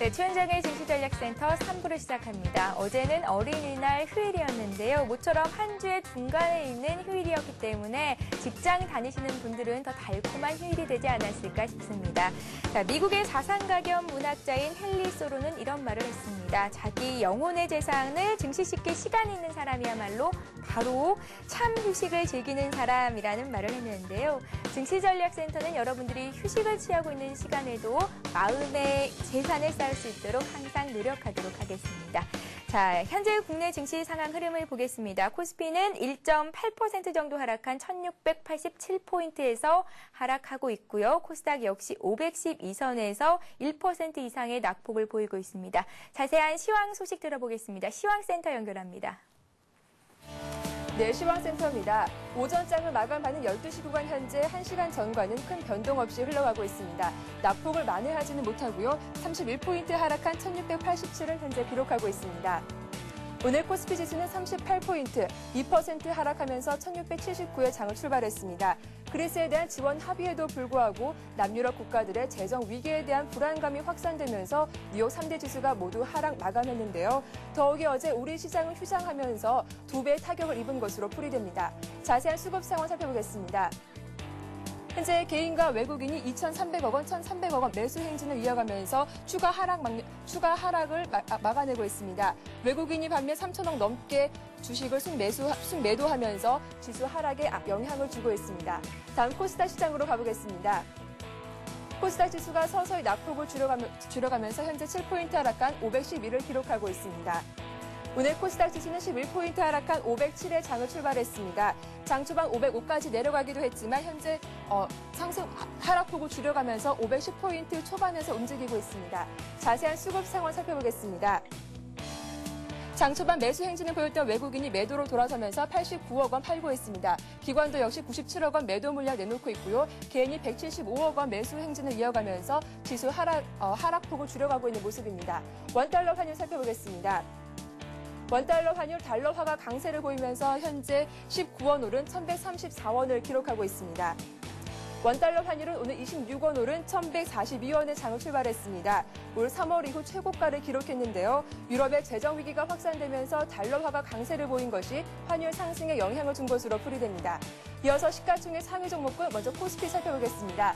네, 최은정의 증시전략센터 3부를 시작합니다. 어제는 어린이날 휴일이었는데요. 모처럼 한 주의 중간에 있는 휴일이었기 때문에 직장 다니시는 분들은 더 달콤한 휴일이 되지 않았을까 싶습니다. 자, 미국의 자산가격 문학자인 헨리 소로는 이런 말을 했습니다. 자기 영혼의 재산을 증식시킬 시간이 있는 사람이야말로 바로 참 휴식을 즐기는 사람이라는 말을 했는데요. 증시전략센터는 여러분들이 휴식을 취하고 있는 시간에도 마음의 재산을 쌓을 수 있도록 항상 노력하도록 하겠습니다. 자, 현재 국내 증시 상황 흐름을 보겠습니다. 코스피는 1.8% 정도 하락한 1687포인트에서 하락하고 있고요. 코스닥 역시 512선에서 1% 이상의 낙폭을 보이고 있습니다. 자세한 시황 소식 들어보겠습니다. 시황센터 연결합니다. 네, 시황센터입니다. 오전장을 마감하는 12시 구간 현재 1시간 전과는 큰 변동 없이 흘러가고 있습니다. 낙폭을 만회하지는 못하고요. 31포인트 하락한 1687을 현재 기록하고 있습니다. 오늘 코스피 지수는 38포인트, 2% 하락하면서 1679의 장을 출발했습니다. 그리스에 대한 지원 합의에도 불구하고 남유럽 국가들의 재정 위기에 대한 불안감이 확산되면서 뉴욕 3대 지수가 모두 하락 마감했는데요. 더욱이 어제 우리 시장은 휴장하면서 2배의 타격을 입은 것으로 풀이됩니다. 자세한 수급 상황 살펴보겠습니다. 현재 개인과 외국인이 2,300억 원, 1,300억 원 매수 행진을 이어가면서 추가 하락을 막아내고 있습니다. 외국인이 반면 3,000억 넘게 주식을 순매도하면서 지수 하락에 영향을 주고 있습니다. 다음 코스닥 시장으로 가보겠습니다. 코스닥 지수가 서서히 낙폭을 줄여가면서 현재 7포인트 하락한 511을 기록하고 있습니다. 오늘 코스닥 지수는 11포인트 하락한 507의 장을 출발했습니다. 장 초반 505까지 내려가기도 했지만 현재 상승 하락폭을 줄여가면서 510포인트 초반에서 움직이고 있습니다. 자세한 수급 상황 살펴보겠습니다. 장 초반 매수 행진을 보였던 외국인이 매도로 돌아서면서 89억 원 팔고 있습니다. 기관도 역시 97억 원 매도 물량 내놓고 있고요. 개인이 175억 원 매수 행진을 이어가면서 지수 하락폭을 줄여가고 있는 모습입니다. 원달러 환율 살펴보겠습니다. 원달러 환율 달러화가 강세를 보이면서 현재 19원 오른 1,134원을 기록하고 있습니다. 원달러 환율은 오늘 26원 오른 1,142원의 장을 출발했습니다. 올 3월 이후 최고가를 기록했는데요. 유럽의 재정 위기가 확산되면서 달러화가 강세를 보인 것이 환율 상승에 영향을 준 것으로 풀이됩니다. 이어서 시가총액 상위 종목군 먼저 코스피 살펴보겠습니다.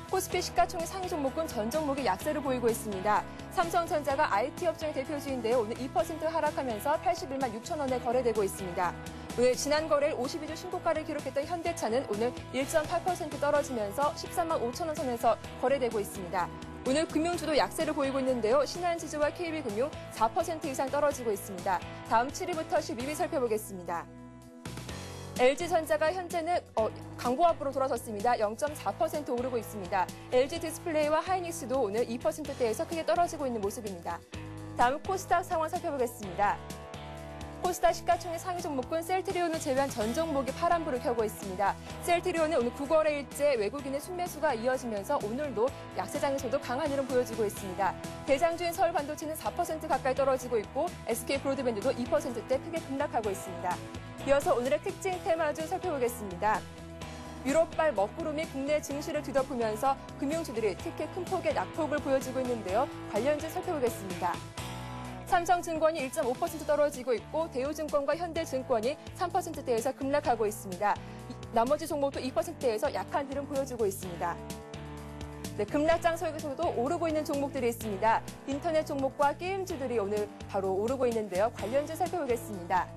코스피 시가총액 상위 종목군 전 종목이 약세를 보이고 있습니다. 삼성전자가 IT 업종의 대표주인데요. 오늘 2% 하락하면서 81만 6천 원에 거래되고 있습니다. 오늘 지난 거래일 52주 신고가를 기록했던 현대차는 오늘 1.8% 떨어지면서 13만 5천 원 선에서 거래되고 있습니다. 오늘 금융주도 약세를 보이고 있는데요. 신한지주와 KB금융 4% 이상 떨어지고 있습니다. 다음 7위부터 12위 살펴보겠습니다. LG전자가 현재는 강보합으로 돌아섰습니다. 0.4% 오르고 있습니다. LG디스플레이와 하이닉스도 오늘 2%대에서 크게 떨어지고 있는 모습입니다. 다음 코스닥 상황 살펴보겠습니다. 코스닥 시가총액 상위 종목군 셀트리온을 제외한 전 종목이 파란불을 켜고 있습니다. 셀트리온은 오늘 9거래일째 외국인의 순매수가 이어지면서 오늘도 약세장에서도 강한 흐름 보여주고 있습니다. 대장주인 서울반도체는 4% 가까이 떨어지고 있고 SK브로드밴드도 2%대 크게 급락하고 있습니다. 이어서 오늘의 특징 테마주 살펴보겠습니다. 유럽발 먹구름이 국내 증시를 뒤덮으면서 금융주들이 특히 큰 폭의 낙폭을 보여주고 있는데요. 관련주 살펴보겠습니다. 삼성증권이 1.5% 떨어지고 있고 대우증권과 현대증권이 3%대에서 급락하고 있습니다. 나머지 종목도 2%대에서 약한 흐름 보여주고 있습니다. 네, 급락장 속에서도 오르고 있는 종목들이 있습니다. 인터넷 종목과 게임주들이 오늘 바로 오르고 있는데요. 관련주 살펴보겠습니다.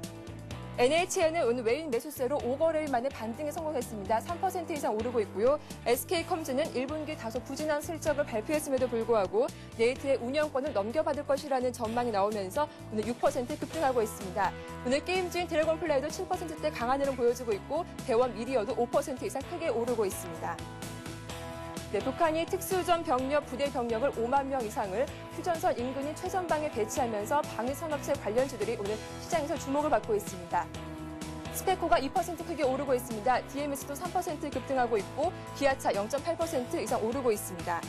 NHN은 오늘 외인 매수세로 5거래일 만에 반등에 성공했습니다. 3% 이상 오르고 있고요. SK컴즈는 1분기 다소 부진한 실적을 발표했음에도 불구하고 네이트의 운영권을 넘겨받을 것이라는 전망이 나오면서 오늘 6% 급등하고 있습니다. 오늘 게임주인 드래곤플라이도 7%대 강한 흐름 보여주고 있고 대원 미디어도 5% 이상 크게 오르고 있습니다. 네, 북한이 특수전 병력 부대 병력을 5만 명 이상을 휴전선 인근인 최전방에 배치하면서 방위산업체 관련주들이 오늘 시장에서 주목을 받고 있습니다. 스페코가 2% 크게 오르고 있습니다. DMS도 3% 급등하고 있고 기아차 0.8% 이상 오르고 있습니다.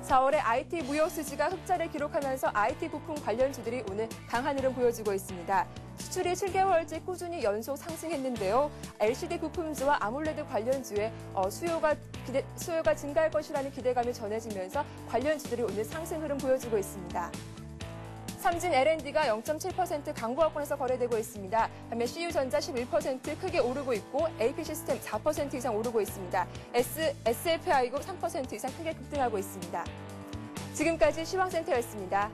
4월에 IT 무역 수지가 흑자를 기록하면서 IT 부품 관련주들이 오늘 강한 흐름 보여주고 있습니다. 수출이 7개월째 꾸준히 연속 상승했는데요. LCD 부품주와 아몰레드 관련주에 수요가 증가할 것이라는 기대감이 전해지면서 관련주들이 오늘 상승 흐름 보여주고 있습니다. 삼진 L&D가 0.7% 강보합권에서 거래되고 있습니다. 반면 CU전자 11% 크게 오르고 있고 AP시스템 4% 이상 오르고 있습니다. SFI도 3% 이상 크게 급등하고 있습니다. 지금까지 시황센터였습니다.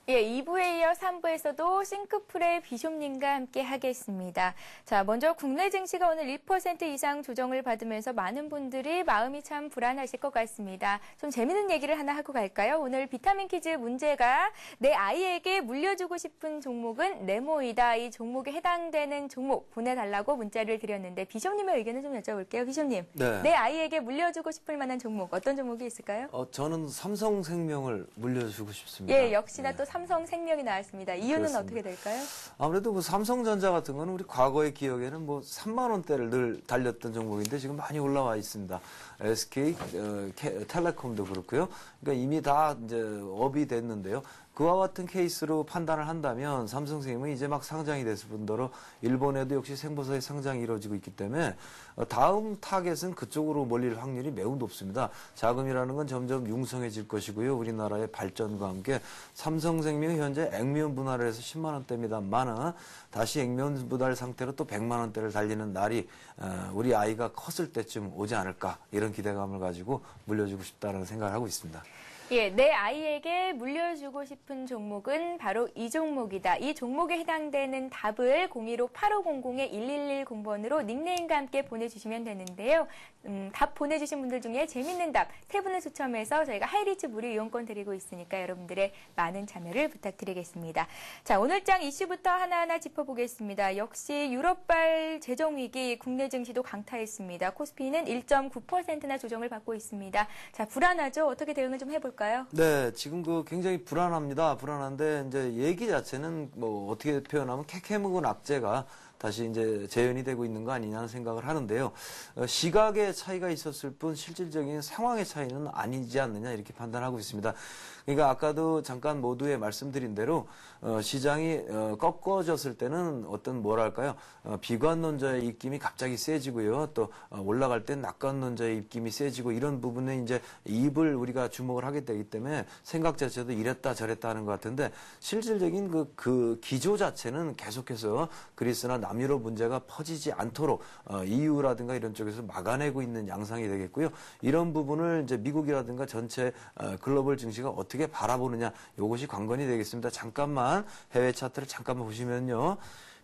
예, 2부에 이어 3부에서도 싱크풀의 비숍님과 함께 하겠습니다. 자, 먼저 국내 증시가 오늘 1% 이상 조정을 받으면서 많은 분들이 마음이 참 불안하실 것 같습니다. 좀 재밌는 얘기를 하나 하고 갈까요? 오늘 비타민 퀴즈 문제가 내 아이에게 물려주고 싶은 종목은 네모이다. 이 종목에 해당되는 종목 보내달라고 문자를 드렸는데 비숍님의 의견을 좀 여쭤볼게요. 비숍님, 네. 내 아이에게 물려주고 싶을 만한 종목 어떤 종목이 있을까요? 저는 삼성생명을 물려주고 싶습니다. 예, 역시나 또 삼성생명이 나왔습니다. 이유는 그렇습니다. 어떻게 될까요? 아무래도 뭐 삼성전자 같은 거는 우리 과거의 기억에는 뭐 3만 원대를 늘 달렸던 종목인데 지금 많이 올라와 있습니다. SK 텔레콤도 그렇고요. 그러니까 이미 다 이제 업이 됐는데요. 그와 같은 케이스로 판단을 한다면 삼성생명이 이제 막 상장이 됐을 뿐더러 일본에도 역시 생보사의 상장이 이루어지고 있기 때문에 다음 타겟은 그쪽으로 몰릴 확률이 매우 높습니다. 자금이라는 건 점점 융성해질 것이고요. 우리나라의 발전과 함께 삼성생명이 현재 액면 분할을 해서 10만 원대입니다만은 다시 액면 분할 상태로 또 100만 원대를 달리는 날이 우리 아이가 컸을 때쯤 오지 않을까 이런 기대감을 가지고 물려주고 싶다는 생각을 하고 있습니다. 예, 내 아이에게 물려주고 싶은 종목은 바로 이 종목이다. 이 종목에 해당되는 답을 015-8500-1110번으로 닉네임과 함께 보내주시면 되는데요. 답 보내주신 분들 중에 재밌는 답 3분을 추첨해서 저희가 하이리츠 무료 이용권 드리고 있으니까 여러분들의 많은 참여를 부탁드리겠습니다. 자, 오늘장 이슈부터 하나하나 짚어보겠습니다. 역시 유럽발 재정위기 국내 증시도 강타했습니다. 코스피는 1.9%나 조정을 받고 있습니다. 자, 불안하죠? 어떻게 대응을 좀 해볼까요? 네, 지금 굉장히 불안합니다. 불안한데 이제 얘기 자체는 뭐 어떻게 표현하면 캐캐묵은 악재가 다시 이제 재현이 되고 있는 거 아니냐는 생각을 하는데요. 시각의 차이가 있었을 뿐 실질적인 상황의 차이는 아니지 않느냐 이렇게 판단하고 있습니다. 그러니까 아까도 잠깐 모두에 말씀드린 대로 시장이 꺾어졌을 때는 어떤 뭐랄까요 비관론자의 입김이 갑자기 세지고요. 또 올라갈 땐 낙관론자의 입김이 세지고 이런 부분에 이제 입을 우리가 주목을 하게 되기 때문에 생각 자체도 이랬다 저랬다 하는 것 같은데 실질적인 그 기조 자체는 계속해서 그리스나 남유럽 문제가 퍼지지 않도록 EU라든가 이런 쪽에서 막아내고 있는 양상이 되겠고요. 이런 부분을 이제 미국이라든가 전체 글로벌 증시가 어떻게 바라보느냐 이것이 관건이 되겠습니다. 잠깐만 해외 차트를 잠깐만 보시면요.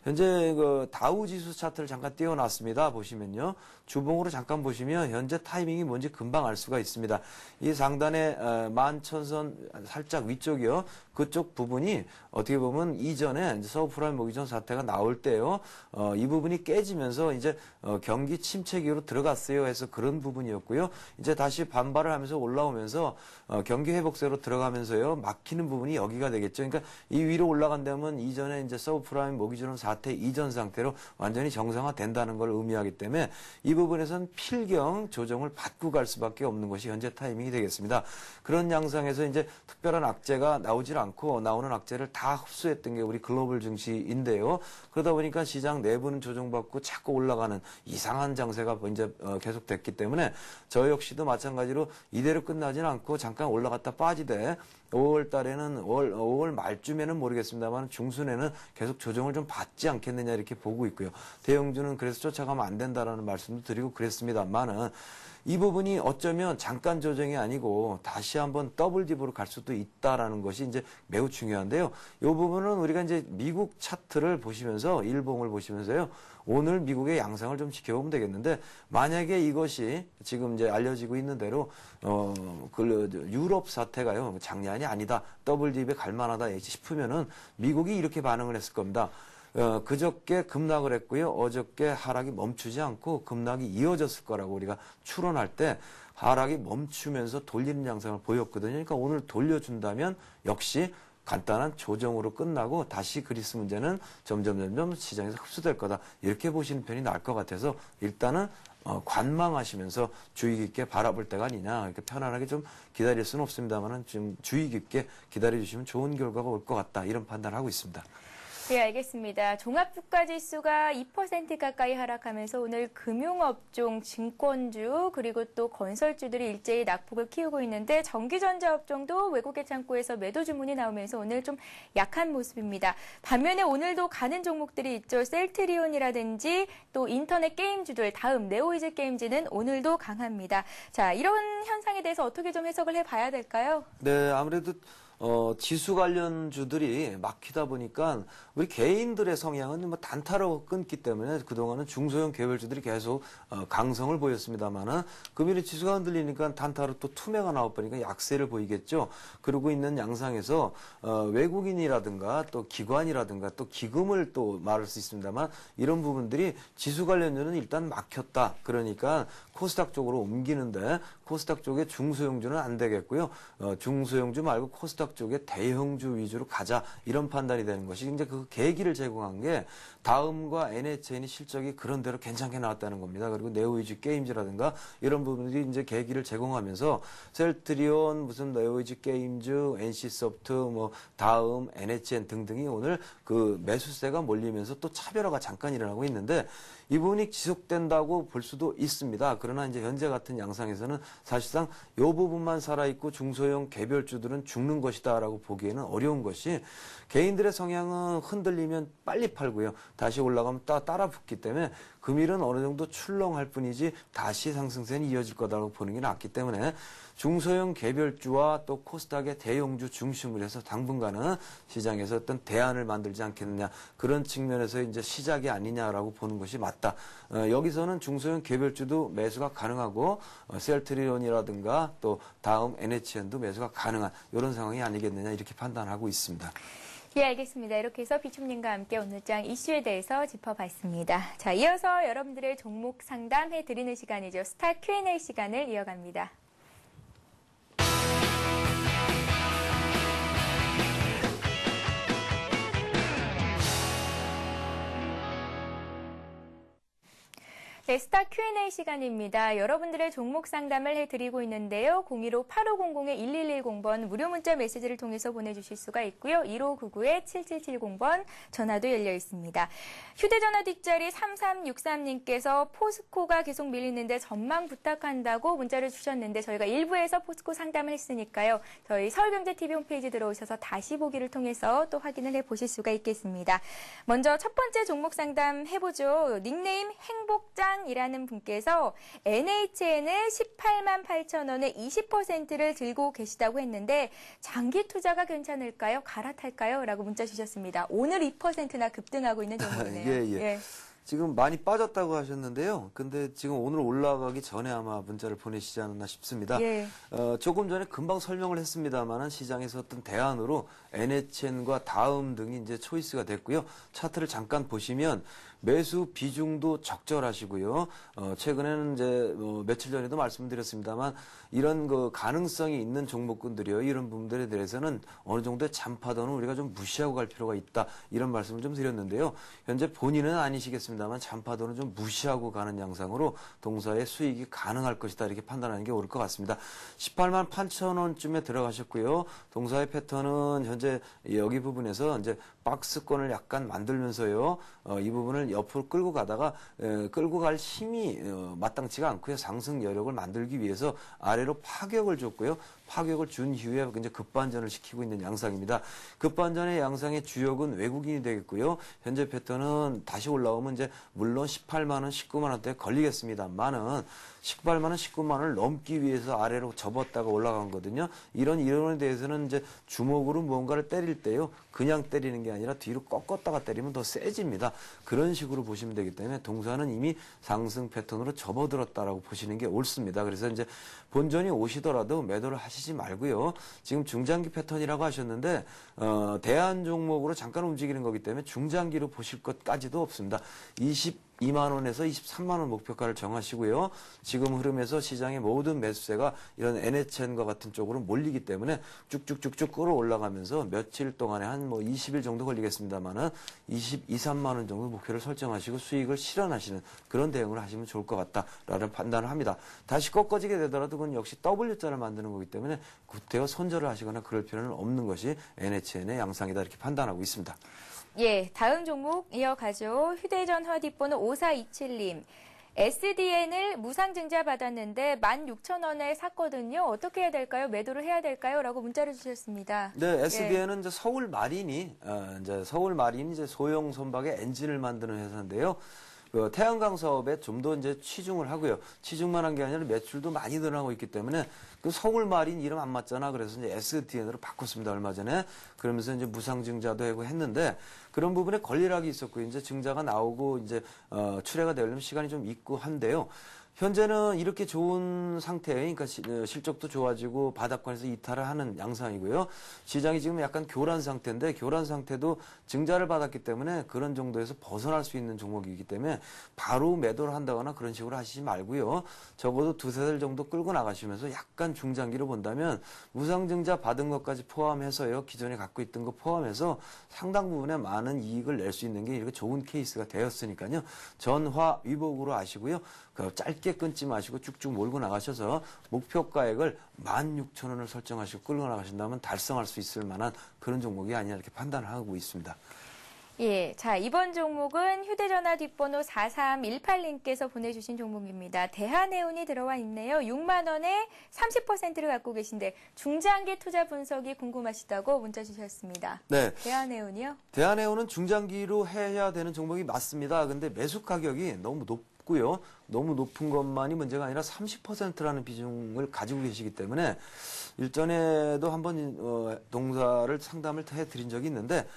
현재 그 다우 지수 차트를 잠깐 띄워놨습니다. 보시면요. 주봉으로 잠깐 보시면 현재 타이밍이 뭔지 금방 알 수가 있습니다. 이 상단에 11,000선 살짝 위쪽이요. 그쪽 부분이 어떻게 보면 이전에 서브프라임 모기전 사태가 나올 때요. 이 부분이 깨지면서 이제 경기 침체기로 들어갔어요 해서 그런 부분이었고요. 이제 다시 반발을 하면서 올라오면서 경기 회복세로 들어가면서요. 막히는 부분이 여기가 되겠죠. 그러니까 이 위로 올라간다면 이전에 이제 서브프라임 모기전 사태 이전 상태로 완전히 정상화된다는 걸 의미하기 때문에 이 부분에선 필경 조정을 받고 갈 수밖에 없는 것이 현재 타이밍이 되겠습니다. 그런 양상에서 이제 특별한 악재가 나오질 않고 나오는 악재를 다 흡수했던 게 우리 글로벌 증시인데요. 그러다 보니까 시장 내부는 조정받고 자꾸 올라가는 이상한 장세가 이제 계속됐기 때문에 저 역시도 마찬가지로 이대로 끝나지는 않고 잠깐 올라갔다 빠지되 5월 달에는 5월 말쯤에는 모르겠습니다만 중순에는 계속 조정을 좀 받지 않겠느냐 이렇게 보고 있고요. 대형주는 그래서 쫓아가면 안 된다라는 말씀도 드리고 그랬습니다만은 이 부분이 어쩌면 잠깐 조정이 아니고 다시 한번 더블 딥으로 갈 수도 있다라는 것이 이제 매우 중요한데요. 이 부분은 우리가 이제 미국 차트를 보시면서 일봉을 보시면서요. 오늘 미국의 양상을 좀 지켜보면 되겠는데 만약에 이것이 지금 이제 알려지고 있는 대로 유럽 사태가요 장난이 아니다 더블 딥에 갈 만하다 싶으면은 미국이 이렇게 반응을 했을 겁니다. 그저께 급락을 했고요. 어저께 하락이 멈추지 않고 급락이 이어졌을 거라고 우리가 추론할 때 하락이 멈추면서 돌리는 양상을 보였거든요. 그러니까 오늘 돌려준다면 역시 간단한 조정으로 끝나고 다시 그리스 문제는 점점 시장에서 흡수될 거다. 이렇게 보시는 편이 나을 것 같아서 일단은 관망하시면서 주의 깊게 바라볼 때가 아니냐. 이렇게 편안하게 좀 기다릴 수는 없습니다만은 좀 주의 깊게 기다려 주시면 좋은 결과가 올 것 같다. 이런 판단을 하고 있습니다. 네, 알겠습니다. 종합주가지수가 2% 가까이 하락하면서 오늘 금융업종, 증권주, 그리고 또 건설주들이 일제히 낙폭을 키우고 있는데 전기전자업종도 외국의 창고에서 매도 주문이 나오면서 오늘 좀 약한 모습입니다. 반면에 오늘도 가는 종목들이 있죠. 셀트리온이라든지 또 인터넷 게임주들, 다음 네오이즈 게임즈는 오늘도 강합니다. 자, 이런 현상에 대해서 어떻게 좀 해석을 해봐야 될까요? 네, 아무래도 지수 관련주들이 막히다 보니까 우리 개인들의 성향은 뭐 단타로 끊기 때문에 그동안은 중소형 개별주들이 계속 강성을 보였습니다만은 금일의 지수가 흔들리니까 단타로 또 투매가 나와버리니까 약세를 보이겠죠. 그러고 있는 양상에서 외국인이라든가 또 기관이라든가 또 기금을 또 말할 수 있습니다만 이런 부분들이 지수 관련주는 일단 막혔다. 그러니까 코스닥 쪽으로 옮기는데 코스닥 쪽에 중소형주는 안 되겠고요. 중소형주 말고 코스닥 쪽에 대형주 위주로 가자 이런 판단이 되는 것이 이제 그 계기를 제공한 게 다음과 NHN이 실적이 그런 대로 괜찮게 나왔다는 겁니다. 그리고 네오이즈 게임즈라든가 이런 부분들이 이제 계기를 제공하면서 셀트리온, 무슨 네오이즈 게임즈, NC소프트, 뭐 다음 NHN 등등이 오늘 그 매수세가 몰리면서 또 차별화가 잠깐 일어나고 있는데 이 부분이 지속된다고 볼 수도 있습니다. 그러나 이제 현재 같은 양상에서는 사실상 이 부분만 살아있고 중소형 개별주들은 죽는 것이다라고 보기에는 어려운 것이 개인들의 성향은 흔들리면 빨리 팔고요. 다시 올라가면 따라 붙기 때문에 금일은 어느 정도 출렁할 뿐이지 다시 상승세는 이어질 거다라고 보는 게 낫기 때문에 중소형 개별주와 또 코스닥의 대형주 중심으로 해서 당분간은 시장에서 어떤 대안을 만들지 않겠느냐 그런 측면에서 이제 시작이 아니냐라고 보는 것이 맞다. 여기서는 중소형 개별주도 매수가 가능하고 셀트리온이라든가 또 다음 NHN도 매수가 가능한 이런 상황이 아니겠느냐 이렇게 판단하고 있습니다. 예, 알겠습니다. 이렇게 해서 비춤님과 함께 오늘장 이슈에 대해서 짚어봤습니다. 자, 이어서 여러분들의 종목 상담해드리는 시간이죠. 스타 Q&A 시간을 이어갑니다. 네, 스타 Q&A 시간입니다. 여러분들의 종목 상담을 해드리고 있는데요. 015-8500-1110번 무료 문자 메시지를 통해서 보내주실 수가 있고요. 1599-7770번 전화도 열려 있습니다. 휴대전화 뒷자리 3363님께서 포스코가 계속 밀리는데 전망 부탁한다고 문자를 주셨는데 저희가 1부에서 포스코 상담을 했으니까요. 저희 서울경제TV 홈페이지 들어오셔서 다시 보기를 통해서 또 확인을 해보실 수가 있겠습니다. 먼저 첫 번째 종목 상담 해보죠. 닉네임 행복장 이라는 분께서 NHN을 18만 8천 원에 20%를 들고 계시다고 했는데 장기 투자가 괜찮을까요? 갈아탈까요? 라고 문자 주셨습니다. 오늘 2%나 급등하고 있는 종목이네요. 예. 지금 많이 빠졌다고 하셨는데요. 근데 지금 오늘 올라가기 전에 아마 문자를 보내시지 않았나 싶습니다. 예. 조금 전에 금방 설명을 했습니다만은 시장에서 어떤 대안으로 NHN과 다음 등이 이제 초이스가 됐고요. 차트를 잠깐 보시면 매수 비중도 적절하시고요. 최근에는 이제 며칠 전에도 말씀드렸습니다만 이런 그 가능성이 있는 종목군들이요. 이런 부분들에 대해서는 어느 정도의 잔파도는 우리가 좀 무시하고 갈 필요가 있다. 이런 말씀을 좀 드렸는데요. 현재 본인은 아니시겠습니다만 잔파도는 좀 무시하고 가는 양상으로 동사의 수익이 가능할 것이다. 이렇게 판단하는 게 옳을 것 같습니다. 18만 8천 원쯤에 들어가셨고요. 동사의 패턴은 현재 여기 부분에서 이제 박스권을 약간 만들면서요. 이 부분을 옆으로 끌고 가다가 끌고 갈 힘이 마땅치가 않고요. 상승 여력을 만들기 위해서 아래로 파격을 줬고요. 파격을 준 이후에 이제 급반전을 시키고 있는 양상입니다. 급반전의 양상의 주역은 외국인이 되겠고요. 현재 패턴은 다시 올라오면 이제 물론 18만 원, 19만 원대에 걸리겠습니다만은 18만 원, 19만 원을 넘기 위해서 아래로 접었다가 올라간 거거든요. 이런 이론에 대해서는 이제 주먹으로 무언가를 때릴 때요. 그냥 때리는 게 아니라 뒤로 꺾었다가 때리면 더 세집니다. 그런 식으로 보시면 되기 때문에 동사는 이미 상승 패턴으로 접어들었다라고 보시는 게 옳습니다. 그래서 이제 본전이 오시더라도 매도를 하시지 말고요. 지금 중장기 패턴이라고 하셨는데 대안 종목으로 잠깐 움직이는 거기 때문에 중장기로 보실 것까지도 없습니다. 22만 원에서 23만 원 목표가를 정하시고요. 지금 흐름에서 시장의 모든 매수세가 이런 NHN과 같은 쪽으로 몰리기 때문에 쭉쭉쭉쭉 끌어올라가면서 며칠 동안에 한 뭐 20일 정도 걸리겠습니다만은 22, 3만 원 정도 목표를 설정하시고 수익을 실현하시는 그런 대응을 하시면 좋을 것 같다라는 판단을 합니다. 다시 꺾어지게 되더라도 그건 역시 W자를 만드는 거기 때문에 구태여 손절을 하시거나 그럴 필요는 없는 것이 NHN의 양상이다 이렇게 판단하고 있습니다. 예, 다음 종목 이어가죠. 휴대전화 뒷번호 5427님. SDN을 무상증자 받았는데 16,000원에 샀거든요. 어떻게 해야 될까요? 매도를 해야 될까요? 라고 문자를 주셨습니다. 네, SDN은 이제 서울 마린이 이제 소형 선박의 엔진을 만드는 회사인데요. 그 태양광 사업에 좀 더 이제 치중을 하고요. 치중만 한 게 아니라 매출도 많이 늘어나고 있기 때문에 그 서울 마린 이름 안 맞잖아. 그래서 이제 SDN으로 바꿨습니다. 얼마 전에. 그러면서 이제 무상증자도 하고 했는데 그런 부분에 권리락이 있었고 이제 증자가 나오고 이제 출회가 되려면 시간이 좀 있고 한데요. 현재는 이렇게 좋은 상태, 그러니까 실적도 좋아지고 바닥권에서 이탈을 하는 양상이고요. 시장이 지금 약간 교란 상태인데 교란 상태도 증자를 받았기 때문에 그런 정도에서 벗어날 수 있는 종목이기 때문에 바로 매도를 한다거나 그런 식으로 하시지 말고요. 적어도 두세 달 정도 끌고 나가시면서 약간 중장기로 본다면 무상증자 받은 것까지 포함해서요. 기존에 갖고 있던 거 포함해서 상당 부분에 많은 이익을 낼 수 있는 게 이렇게 좋은 케이스가 되었으니까요. 전화 위복으로 아시고요. 짧게 끊지 마시고 쭉쭉 몰고 나가셔서 목표가액을 16,000원을 설정하시고 끌고 나가신다면 달성할 수 있을 만한 그런 종목이 아니냐 이렇게 판단을 하고 있습니다. 예, 자, 이번 종목은 휴대전화 뒷번호 4318님께서 보내주신 종목입니다. 대한해운이 들어와 있네요. 6만 원에 30%를 갖고 계신데 중장기 투자 분석이 궁금하시다고 문자 주셨습니다. 네. 대한해운이요? 대한해운은 중장기로 해야 되는 종목이 맞습니다. 근데 매수 가격이 너무 높고요. 너무 높은 것만이 문제가 아니라 30%라는 비중을 가지고 계시기 때문에 일전에도 한번 동사를 상담을 해드린 적이 있는데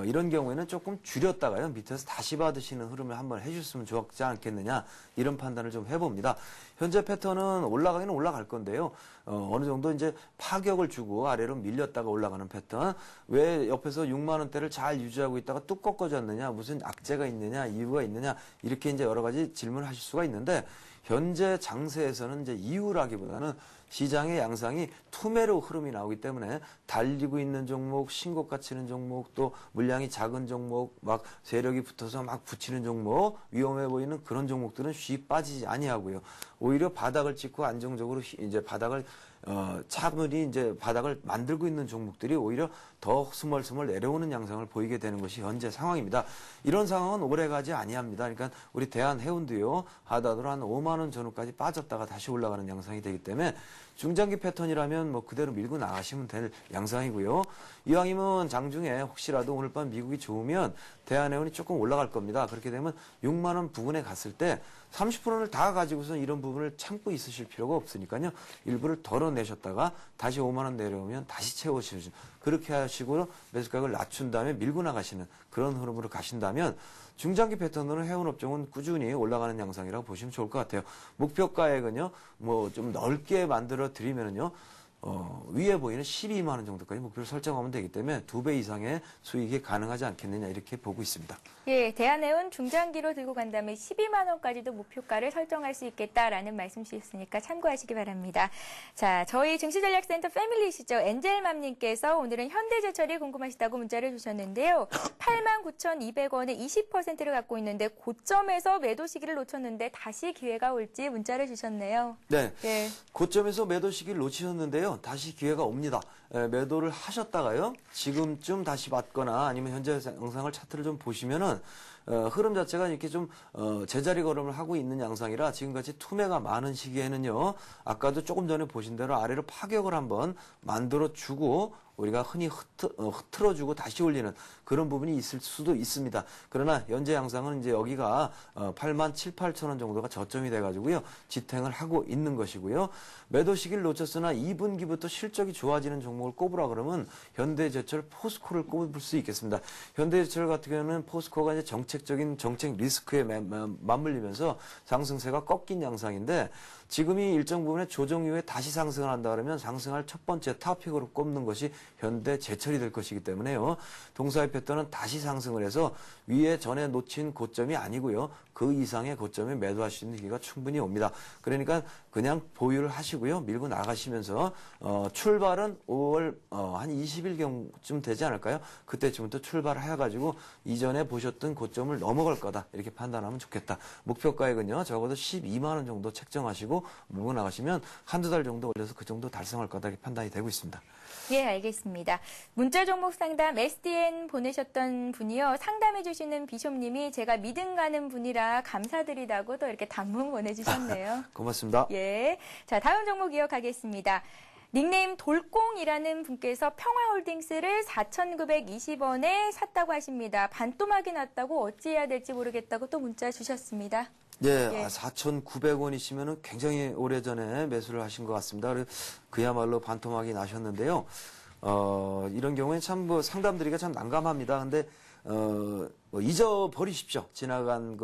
이런 경우에는 조금 줄였다가요. 밑에서 다시 받으시는 흐름을 한번 해주셨으면 좋지 않겠느냐 이런 판단을 좀 해봅니다. 현재 패턴은 올라가기는 올라갈 건데요. 어느 정도 이제 파격을 주고 아래로 밀렸다가 올라가는 패턴. 왜 옆에서 6만 원대를 잘 유지하고 있다가 뚝 꺾어졌느냐, 무슨 악재가 있느냐, 이유가 있느냐 이렇게 이제 여러 가지 질문을 하실 수가 있는데 현재 장세에서는 이제 이유라기보다는 시장의 양상이 투매로 흐름이 나오기 때문에 달리고 있는 종목, 신고가 치는 종목, 또 물량이 작은 종목, 막 세력이 붙어서 막 붙이는 종목, 위험해 보이는 그런 종목들은 쉽 빠지지 아니하고요. 오히려 바닥을 찍고 안정적으로 이제 바닥을 차분히 이제 바닥을 만들고 있는 종목들이 오히려 더 스멀스멀 내려오는 양상을 보이게 되는 것이 현재 상황입니다. 이런 상황은 오래가지 아니합니다. 그러니까 우리 대한해운도요. 하다도 한 5만 원 전후까지 빠졌다가 다시 올라가는 양상이 되기 때문에 중장기 패턴이라면 뭐 그대로 밀고 나가시면 될 양상이고요. 이왕이면 장중에 혹시라도 오늘 밤 미국이 좋으면 대한해운이 조금 올라갈 겁니다. 그렇게 되면 6만 원 부근에 갔을 때 30%를 다 가지고서 이런 부분을 참고 있으실 필요가 없으니까요. 일부를 덜어내셨다가 다시 5만 원 내려오면 다시 채우시죠. 그렇게 하시고 매수가격을 낮춘 다음에 밀고 나가시는 그런 흐름으로 가신다면 중장기 패턴으로 해운업종은 꾸준히 올라가는 양상이라고 보시면 좋을 것 같아요. 목표가액은요, 뭐 좀 넓게 만들어 드리면은요, 위에 보이는 12만 원 정도까지 목표를 설정하면 되기 때문에 2배 이상의 수익이 가능하지 않겠느냐 이렇게 보고 있습니다. 예, 대한해운 중장기로 들고 간다면 12만 원까지도 목표가를 설정할 수 있겠다라는 말씀 주셨으니까 참고하시기 바랍니다. 자, 저희 증시전략센터 패밀리시죠. 엔젤맘님께서 오늘은 현대제철이 궁금하시다고 문자를 주셨는데요. 89,200원에 20%를 갖고 있는데 고점에서 매도 시기를 놓쳤는데 다시 기회가 올지 문자를 주셨네요. 네, 예. 고점에서 매도 시기를 놓치셨는데요. 다시 기회가 옵니다. 매도를 하셨다가요. 지금쯤 다시 받거나 아니면 현재 영상을 차트를 좀 보시면은 흐름 자체가 이렇게 좀 제자리 걸음을 하고 있는 양상이라 지금같이 투매가 많은 시기에는요. 아까도 조금 전에 보신 대로 아래로 파격을 한번 만들어주고 우리가 흔히 흐트러주고 다시 올리는 그런 부분이 있을 수도 있습니다. 그러나 현재 양상은 이제 여기가 8만 7, 8천 원 정도가 저점이 돼가지고요. 지탱을 하고 있는 것이고요. 매도 시기를 놓쳤으나 2분기부터 실적이 좋아지는 종목을 꼽으라 그러면 현대제철, 포스코를 꼽을 수 있겠습니다. 현대제철 같은 경우는 포스코가 이제 정책 리스크에 맞물리면서 상승세가 꺾인 양상인데 지금이 일정 부분의 조정 이후에 다시 상승을 한다 그러면 상승할 첫 번째 탑픽으로 꼽는 것이 현대 제철이 될 것이기 때문에요. 동사의 패턴은 다시 상승을 해서 위에 전에 놓친 고점이 아니고요. 그 이상의 고점에 매도할 수 있는 기회가 충분히 옵니다. 그러니까 그냥 보유를 하시고요. 밀고 나가시면서 출발은 5월 한 20일경쯤 되지 않을까요? 그때쯤부터 출발을 해가지고 이전에 보셨던 고점을 넘어갈 거다. 이렇게 판단하면 좋겠다. 목표가액은요. 적어도 12만 원 정도 책정하시고 밀고 나가시면 한두 달 정도 올려서 그 정도 달성할 거다. 이렇게 판단이 되고 있습니다. 예, 알겠습니다. 문자 종목 상담 SDN 보내셨던 분이요. 상담해 주시는 비숍님이 제가 믿음 가는 분이라 감사드리다고 또 이렇게 단문 보내주셨네요. 고맙습니다. 예. 자, 다음 종목 이어가겠습니다. 닉네임 돌꽁이라는 분께서 평화홀딩스를 4,920원에 샀다고 하십니다. 반토막이 났다고 어찌해야 될지 모르겠다고 또 문자 주셨습니다. 예, 4,900원이시면 굉장히 오래전에 매수를 하신 것 같습니다. 그야말로 반토막이 나셨는데요. 이런 경우에 참 상담드리기가 참 난감합니다. 근데 잊어버리십시오. 지나간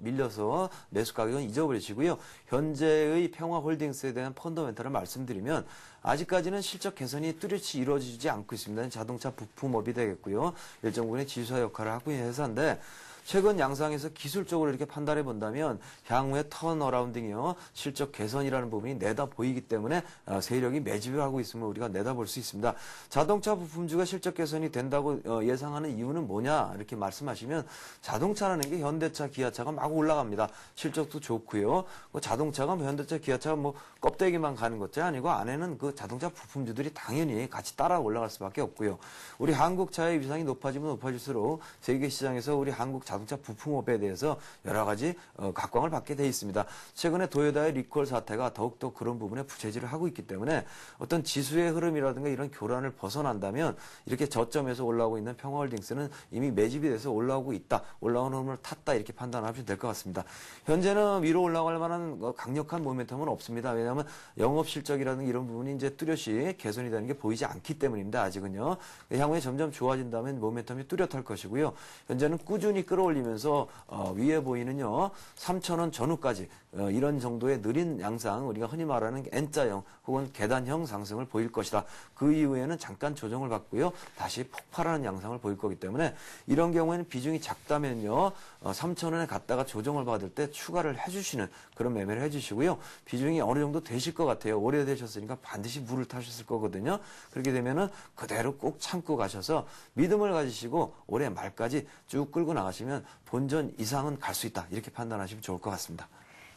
밀려서 매수 가격은 잊어버리시고요. 현재의 평화홀딩스에 대한 펀더멘탈을 말씀드리면 아직까지는 실적 개선이 뚜렷이 이루어지지 않고 있습니다. 자동차 부품업이 되겠고요. 일정 부분의 지수화 역할을 하고 있는 회사인데 최근 양상에서 기술적으로 이렇게 판단해 본다면 향후의 턴어라운딩이요. 실적 개선이라는 부분이 내다 보이기 때문에 세력이 매집을 하고 있음을 우리가 내다볼 수 있습니다. 자동차 부품주가 실적 개선이 된다고 예상하는 이유는 뭐냐 이렇게 말씀하시면 자동차라는 게 현대차, 기아차가 막 올라갑니다. 실적도 좋고요. 자동차가 현대차, 기아차가 껍데기만 가는 것이 아니고 안에는 그 자동차 부품주들이 당연히 같이 따라 올라갈 수밖에 없고요. 우리 한국차의 위상이 높아지면 높아질수록 세계 시장에서 우리 한국 자동차 부품업에 대해서 여러 가지 각광을 받게 돼 있습니다. 최근에 도요타의 리콜 사태가 더욱더 그런 부분에 부채질을 하고 있기 때문에 어떤 지수의 흐름이라든가 이런 교란을 벗어난다면 이렇게 저점에서 올라오고 있는 평화홀딩스는 이미 매집이 돼서 올라오고 있다. 올라오는 흐름을 탔다. 이렇게 판단하시면 될 것 같습니다. 현재는 위로 올라갈 만한 강력한 모멘텀은 없습니다. 왜냐하면 영업실적이라든가 이런 부분이 이제 뚜렷이 개선이 되는 게 보이지 않기 때문입니다. 아직은요. 향후에 점점 좋아진다면 모멘텀이 뚜렷할 것이고요. 현재는 꾸준히 끌어올리면서 위에 보이는요 3,000원 전후까지 이런 정도의 느린 양상 우리가 흔히 말하는 N자형 혹은 계단형 상승을 보일 것이다. 그 이후에는 잠깐 조정을 받고요 다시 폭발하는 양상을 보일 거기 때문에 이런 경우에는 비중이 작다면요 3,000원에 갔다가 조정을 받을 때 추가를 해주시는 그런 매매를 해주시고요 비중이 어느 정도 되실 것 같아요. 오래되셨으니까 반드시 물을 타셨을 거거든요. 그렇게 되면은 그대로 꼭 참고 가셔서 믿음을 가지시고 올해 말까지 쭉 끌고 나가시면 본전 이상은 갈 수 있다. 이렇게 판단하시면 좋을 것 같습니다.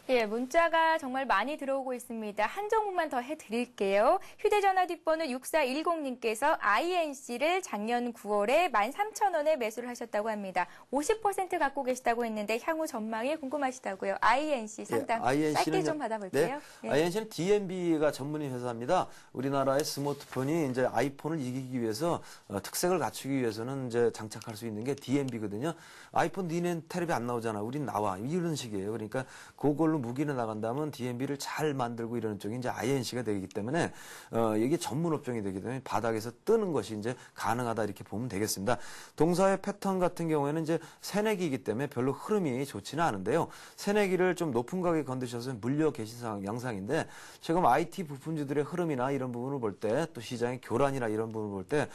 예, 문자가 정말 많이 들어오고 있습니다. 한 종목만 더 해드릴게요. 휴대전화 뒷번호 6410님께서 INC를 작년 9월에 13,000원에 매수를 하셨다고 합니다. 50% 갖고 계시다고 했는데 향후 전망이 궁금하시다고요. INC 상담 짧게 좀 받아볼게요. 네, INC는 DNB가 전문인 회사입니다. 우리나라의 스마트폰이 이제 아이폰을 이기기 위해서 특색을 갖추기 위해서는 이제 장착할 수 있는 게 DNB거든요. 아이폰 니넨 텔레비 안 나오잖아. 우린 나와. 이런 식이에요. 그러니까 그걸로 무기를 나간다면 DNB를 잘 만들고 이러는 쪽이 이제 INC가 되기 때문에 이게 전문 업종이 되기 때문에 바닥에서 뜨는 것이 이제 가능하다 이렇게 보면 되겠습니다. 동사의 패턴 같은 경우에는 이제 새내기이기 때문에 별로 흐름이 좋지는 않은데요. 새내기를 좀 높은 가격에 건드셔서 물려 계신 양상인데 지금 IT 부품주들의 흐름이나 이런 부분을 볼 때 또 시장의 교란이나 이런 부분을 볼 때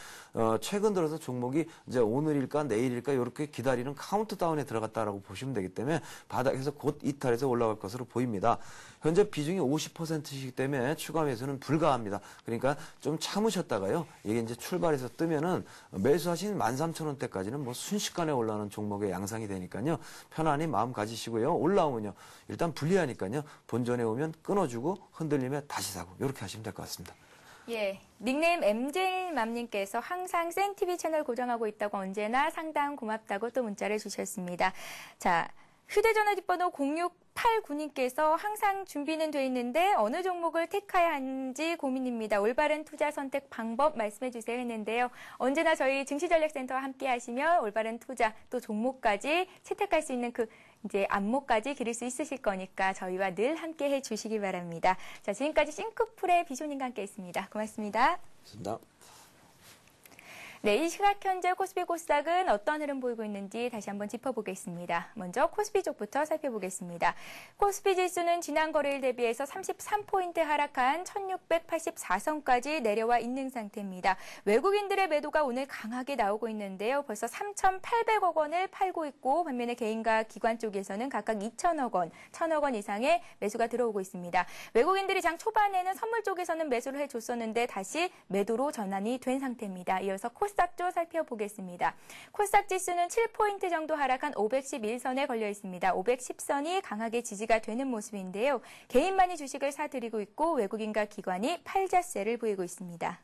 최근 들어서 종목이 이제 오늘일까 내일일까 이렇게 기다리는 카운트다운에 들어갔다라고 보시면 되기 때문에 바닥에서 곧 이탈해서 올라갈 것으로 보입니다. 현재 비중이 50%이기 때문에 추가 매수는 불가합니다. 그러니까 좀 참으셨다가요. 이게 이제 출발해서 뜨면은 매수하신 13,000원대까지는 순식간에 올라오는 종목의 양상이 되니까요. 편안히 마음 가지시고요. 올라오면요. 일단 불리하니까요. 본전에 오면 끊어주고 흔들리면 다시 사고 이렇게 하시면 될 것 같습니다. 예, 닉네임 MJ맘님께서 항상 생TV 채널 고정하고 있다고 언제나 상담 고맙다고 또 문자를 주셨습니다. 자, 휴대전화 뒷번호 0689님께서 항상 준비는 돼 있는데 어느 종목을 택해야 하는지 고민입니다. 올바른 투자 선택 방법 말씀해 주세요 했는데요. 언제나 저희 증시전략센터와 함께 하시면 올바른 투자 또 종목까지 채택할 수 있는 이제 안목까지 기를 수 있으실 거니까 저희와 늘 함께 해 주시기 바랍니다. 자, 지금까지 싱크풀의 비쇼님과 함께 했습니다. 고맙습니다. 고맙습니다. 네, 이 시각 현재 코스피 코스닥은 어떤 흐름 보이고 있는지 다시 한번 짚어보겠습니다. 먼저 코스피 쪽부터 살펴보겠습니다. 코스피 지수는 지난 거래일 대비해서 33포인트 하락한 1684선까지 내려와 있는 상태입니다. 외국인들의 매도가 오늘 강하게 나오고 있는데요. 벌써 3,800억 원을 팔고 있고 반면에 개인과 기관 쪽에서는 각각 2천억 원, 1,000억 원 이상의 매수가 들어오고 있습니다. 외국인들이 장 초반에는 선물 쪽에서는 매수를 해줬었는데 다시 매도로 전환이 된 상태입니다. 이어서 코스닥도 살펴보겠습니다. 코스닥 지수는 7포인트 정도 하락한 511선에 걸려 있습니다. 510선이 강하게 지지가 되는 모습인데요. 개인만이 주식을 사들이고 있고 외국인과 기관이 팔자세를 보이고 있습니다.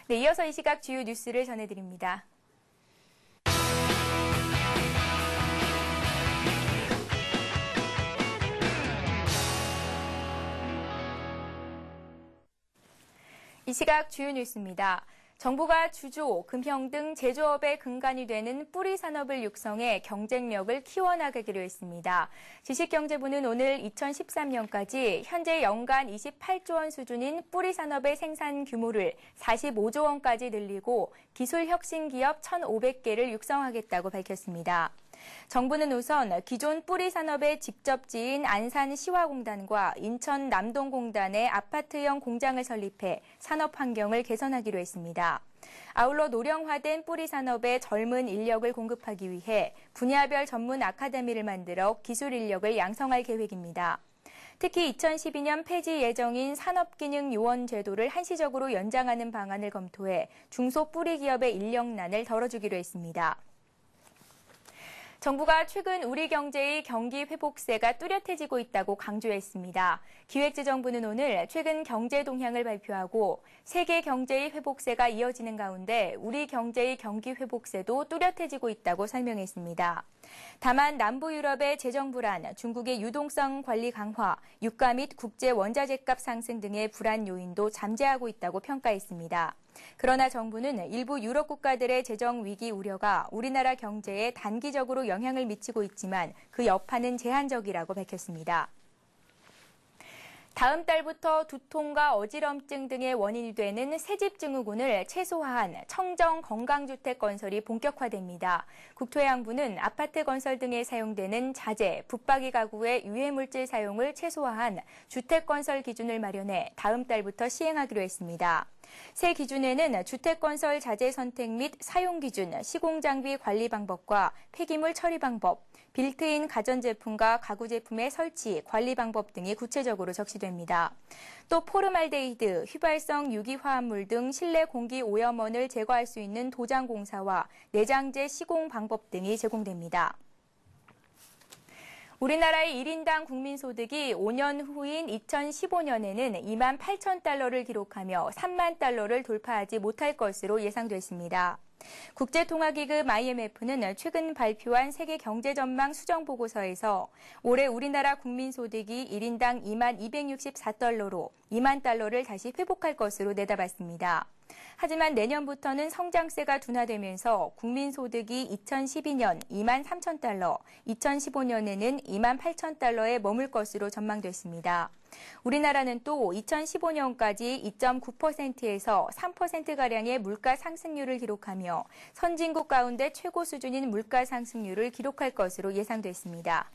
네, 이어서 이 시각 주요 뉴스를 전해드립니다. 이 시각 주요 뉴스입니다. 정부가 주조, 금형 등 제조업의 근간이 되는 뿌리 산업을 육성해 경쟁력을 키워나가기로 했습니다. 지식경제부는 오늘 2013년까지 현재 연간 28조 원 수준인 뿌리 산업의 생산 규모를 45조 원까지 늘리고 기술 혁신 기업 1,500개를 육성하겠다고 밝혔습니다. 정부는 우선 기존 뿌리 산업의 직접지인 안산시화공단과 인천 남동공단에 아파트형 공장을 설립해 산업 환경을 개선하기로 했습니다. 아울러 노령화된 뿌리 산업에 젊은 인력을 공급하기 위해 분야별 전문 아카데미를 만들어 기술 인력을 양성할 계획입니다. 특히 2012년 폐지 예정인 산업기능요원 제도를 한시적으로 연장하는 방안을 검토해 중소 뿌리 기업의 인력난을 덜어주기로 했습니다. 정부가 최근 우리 경제의 경기 회복세가 뚜렷해지고 있다고 강조했습니다. 기획재정부는 오늘 최근 경제 동향을 발표하고 세계 경제의 회복세가 이어지는 가운데 우리 경제의 경기 회복세도 뚜렷해지고 있다고 설명했습니다. 다만 남부 유럽의 재정 불안, 중국의 유동성 관리 강화, 유가 및 국제 원자재값 상승 등의 불안 요인도 잠재하고 있다고 평가했습니다. 그러나 정부는 일부 유럽 국가들의 재정 위기 우려가 우리나라 경제에 단기적으로 영향을 미치고 있지만 그 여파는 제한적이라고 밝혔습니다. 다음 달부터 두통과 어지럼증 등의 원인이 되는 새집 증후군을 최소화한 청정 건강주택 건설이 본격화됩니다. 국토해양부는 아파트 건설 등에 사용되는 자재, 붙박이 가구의 유해물질 사용을 최소화한 주택 건설 기준을 마련해 다음 달부터 시행하기로 했습니다. 새 기준에는 주택건설 자재 선택 및 사용 기준, 시공장비 관리 방법과 폐기물 처리 방법, 빌트인 가전제품과 가구제품의 설치, 관리 방법 등이 구체적으로 적시됩니다. 또 포름알데히드, 휘발성 유기화합물 등 실내 공기 오염원을 제거할 수 있는 도장 공사와 내장재 시공 방법 등이 제공됩니다. 우리나라의 1인당 국민소득이 5년 후인 2015년에는 2만 8천 달러를 기록하며 3만 달러를 돌파하지 못할 것으로 예상됐습니다. 국제통화기금 IMF는 최근 발표한 세계 경제전망 수정보고서에서 올해 우리나라 국민소득이 1인당 2만 264달러로 2만 달러를 다시 회복할 것으로 내다봤습니다. 하지만 내년부터는 성장세가 둔화되면서 국민소득이 2012년 2만 3천 달러, 2015년에는 2만 8천 달러에 머물 것으로 전망됐습니다. 우리나라는 또 2015년까지 2.9%에서 3%가량의 물가 상승률을 기록하며 선진국 가운데 최고 수준인 물가 상승률을 기록할 것으로 예상됐습니다.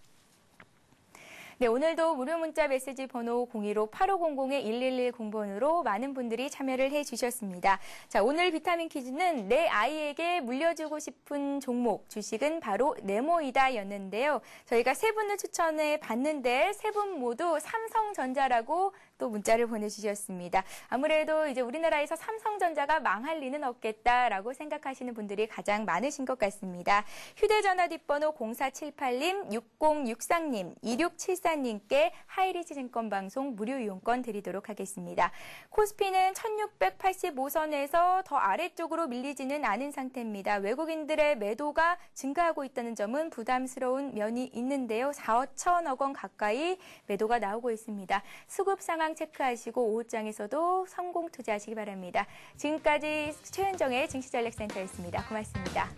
네, 오늘도 무료 문자 메시지 번호 015-8500-1110번으로 많은 분들이 참여를 해주셨습니다. 자, 오늘 비타민 퀴즈는 내 아이에게 물려주고 싶은 종목, 주식은 바로 네모이다 였는데요. 저희가 세 분을 추천해 봤는데 세 분 모두 삼성전자라고 또 문자를 보내주셨습니다. 아무래도 이제 우리나라에서 삼성전자가 망할 리는 없겠다라고 생각하시는 분들이 가장 많으신 것 같습니다. 휴대전화 뒷번호 0478님, 6063님, 2674님께 하이리치 증권방송 무료 이용권 드리도록 하겠습니다. 코스피는 1685선에서 더 아래쪽으로 밀리지는 않은 상태입니다. 외국인들의 매도가 증가하고 있다는 점은 부담스러운 면이 있는데요. 4천억 원 가까이 매도가 나오고 있습니다. 수급 상황 체크하시고 오후장에서도 성공 투자하시기 바랍니다. 지금까지 최은정의 증시전략센터였습니다. 고맙습니다.